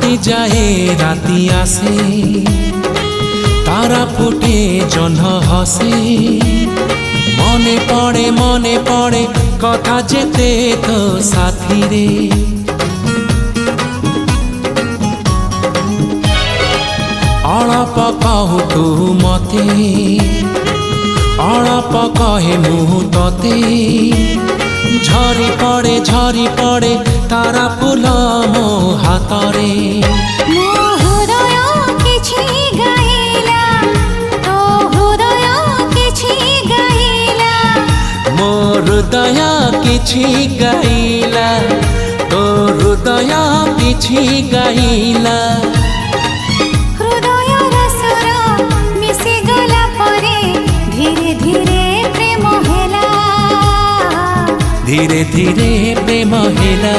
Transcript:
রাতি যায় রাতি আসে, তারা ফুটে জহ্ন হসে। মনে পড়ে কথা যেতে তো সাথী রে। অଳପ କହୁ ତୁ ମତେ, ଅଳପ କହେ ମୁଁ ତତେ। ଝରି ପଡ଼େ ତାରା ଫୁଲ ମୋ ହାତରେ। ମୋ ହୃଦୟ କିଛି ଗାଇଲା, ତୋ ହୃଦୟ କିଛି ଗାଇଲା। ମୋ ହୃଦୟ କିଛି ଗାଇଲା, ତୋ ହୃଦୟ କିଛି ଗାଇଲା। ହୃଦୟର ସ୍ୱର ମିଶିଗଲା ପରେ ଧୀରେ ଧୀରେ ପ୍ରେମ ହେଲା, ଧୀରେ ଧୀରେ ପ୍ରେମ ହେଲା।